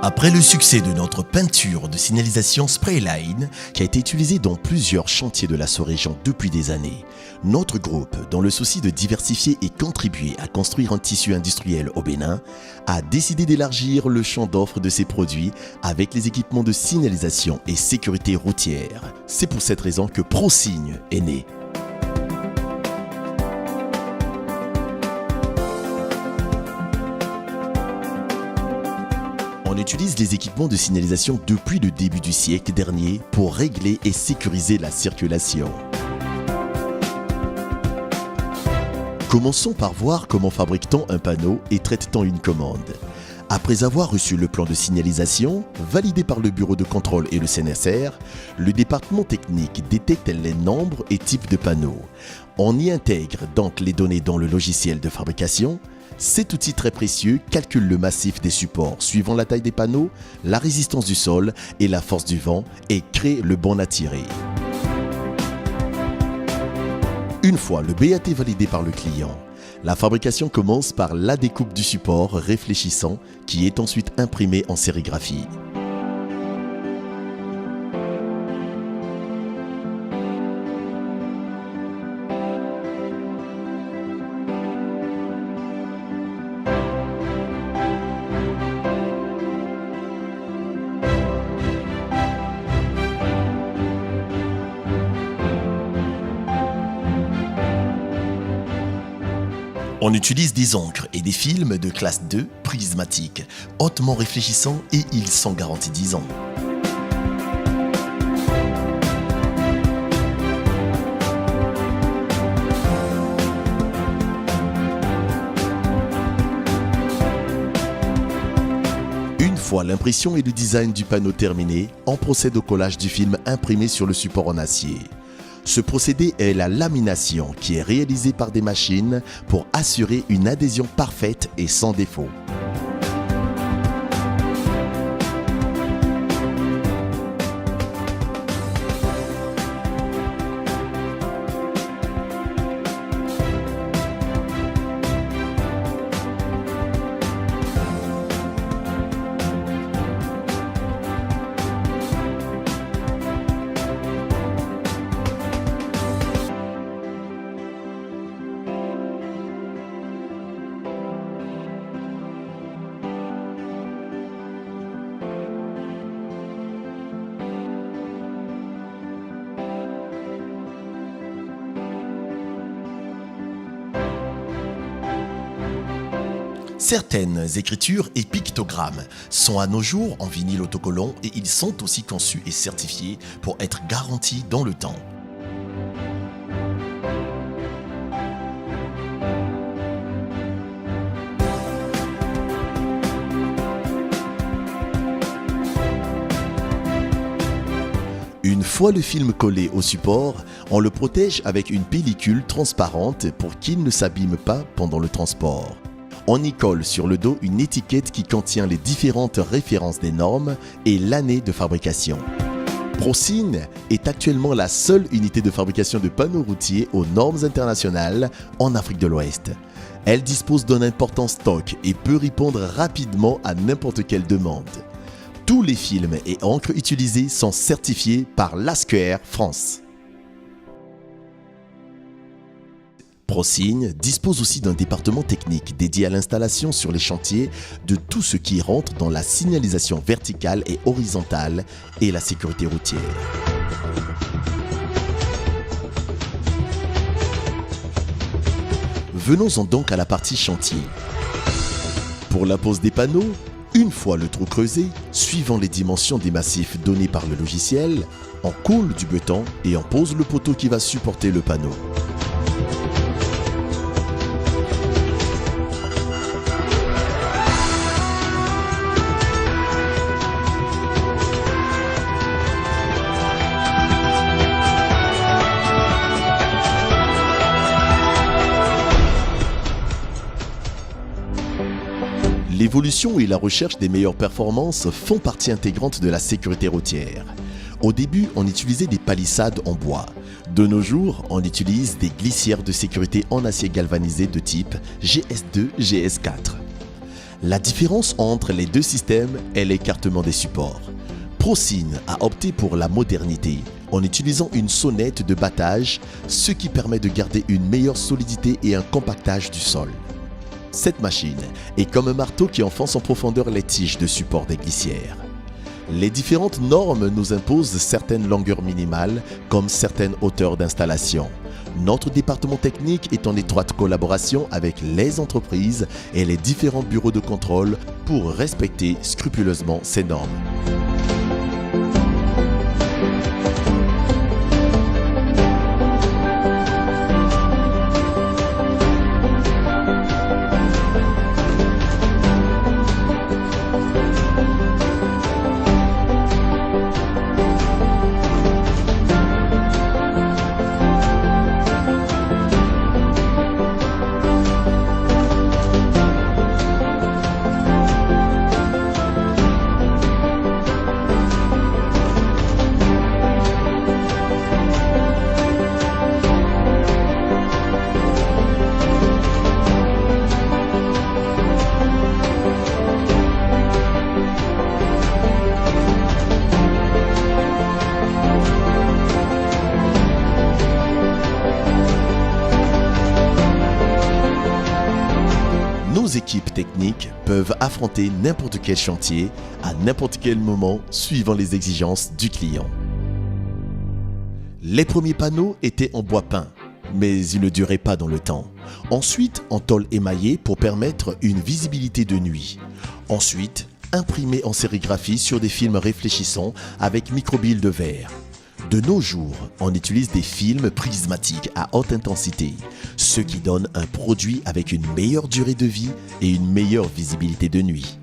Après le succès de notre peinture de signalisation Sprayline, qui a été utilisée dans plusieurs chantiers de la sous-région depuis des années, notre groupe, dans le souci de diversifier et contribuer à construire un tissu industriel au Bénin, a décidé d'élargir le champ d'offre de ses produits avec les équipements de signalisation et sécurité routière. C'est pour cette raison que ProSigne est né. On utilise les équipements de signalisation depuis le début du siècle dernier pour régler et sécuriser la circulation. Commençons par voir comment fabrique-t-on un panneau et traite-t-on une commande. Après avoir reçu le plan de signalisation, validé par le bureau de contrôle et le CNSR, le département technique détecte les nombres et types de panneaux. On y intègre donc les données dans le logiciel de fabrication. Cet outil très précieux calcule le massif des supports suivant la taille des panneaux, la résistance du sol et la force du vent et crée le bon à tirer. Une fois le BAT validé par le client, la fabrication commence par la découpe du support réfléchissant qui est ensuite imprimé en sérigraphie. On utilise des encres et des films de classe 2 prismatiques, hautement réfléchissants et ils sont garantis 10 ans. Une fois l'impression et le design du panneau terminés, on procède au collage du film imprimé sur le support en acier. Ce procédé est la lamination qui est réalisée par des machines pour assurer une adhésion parfaite et sans défaut. Certaines écritures et pictogrammes sont à nos jours en vinyle autocollant et ils sont aussi conçus et certifiés pour être garantis dans le temps. Une fois le film collé au support, on le protège avec une pellicule transparente pour qu'il ne s'abîme pas pendant le transport. On y colle sur le dos une étiquette qui contient les différentes références des normes et l'année de fabrication. ProSigne est actuellement la seule unité de fabrication de panneaux routiers aux normes internationales en Afrique de l'Ouest. Elle dispose d'un important stock et peut répondre rapidement à n'importe quelle demande. Tous les films et encres utilisés sont certifiés par l'ASQR France. ProSigne dispose aussi d'un département technique dédié à l'installation sur les chantiers de tout ce qui rentre dans la signalisation verticale et horizontale et la sécurité routière. Venons-en donc à la partie chantier. Pour la pose des panneaux, une fois le trou creusé, suivant les dimensions des massifs donnés par le logiciel, on coule du béton et on pose le poteau qui va supporter le panneau. L'évolution et la recherche des meilleures performances font partie intégrante de la sécurité routière. Au début, on utilisait des palissades en bois. De nos jours, on utilise des glissières de sécurité en acier galvanisé de type GS2, GS4. La différence entre les deux systèmes est l'écartement des supports. ProScene a opté pour la modernité en utilisant une sonnette de battage, ce qui permet de garder une meilleure solidité et un compactage du sol. Cette machine est comme un marteau qui enfonce en profondeur les tiges de support des glissières. Les différentes normes nous imposent certaines longueurs minimales comme certaines hauteurs d'installation. Notre département technique est en étroite collaboration avec les entreprises et les différents bureaux de contrôle pour respecter scrupuleusement ces normes. Nos équipes techniques peuvent affronter n'importe quel chantier à n'importe quel moment suivant les exigences du client. Les premiers panneaux étaient en bois peint, mais ils ne duraient pas dans le temps. Ensuite, en tôle émaillée pour permettre une visibilité de nuit. Ensuite, imprimés en sérigraphie sur des films réfléchissants avec microbilles de verre. De nos jours, on utilise des films prismatiques à haute intensité, ce qui donne un produit avec une meilleure durée de vie et une meilleure visibilité de nuit.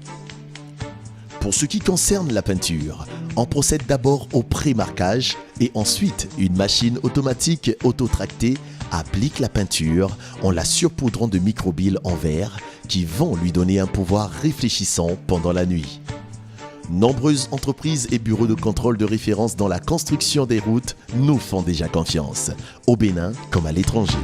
Pour ce qui concerne la peinture, on procède d'abord au pré-marquage et ensuite une machine automatique auto-tractée applique la peinture en la surpoudrant de microbilles en verre qui vont lui donner un pouvoir réfléchissant pendant la nuit. Nombreuses entreprises et bureaux de contrôle de référence dans la construction des routes nous font déjà confiance, au Bénin comme à l'étranger.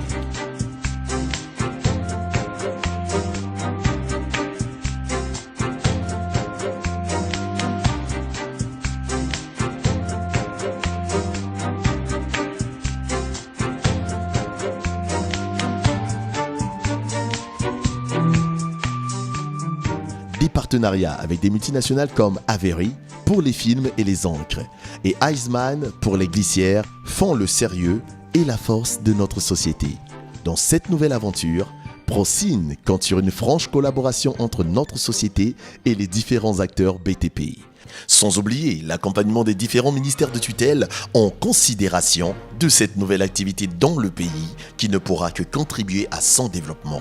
Des partenariats avec des multinationales comme Avery pour les films et les encres et Iceman pour les glissières font le sérieux et la force de notre société. Dans cette nouvelle aventure, ProScene compte sur une franche collaboration entre notre société et les différents acteurs BTP. Sans oublier l'accompagnement des différents ministères de tutelle en considération de cette nouvelle activité dans le pays qui ne pourra que contribuer à son développement.